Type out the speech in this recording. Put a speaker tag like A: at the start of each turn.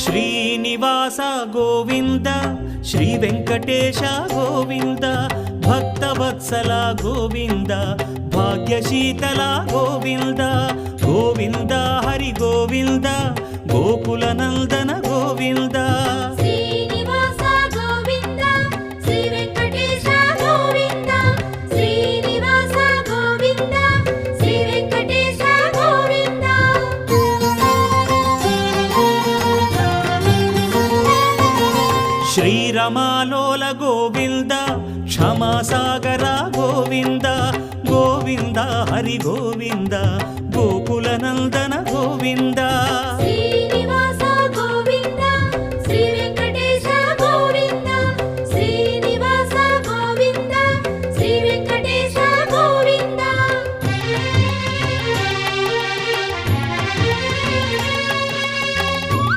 A: Srinivasa Govinda Shri Venkatesha Govinda Bhaktavatsala Govinda భాగ్యశీతల Govinda Govinda Hari Govinda Gokula Nandana Govinda
B: Srinivasa Govinda Shri Venkatesha Govinda Srinivasa Govinda Shri Venkatesha Govinda
A: శ్రీరమాలోల Govinda క్షమాసాగర Govinda Govinda Hari Govinda Gokula Nandana Govinda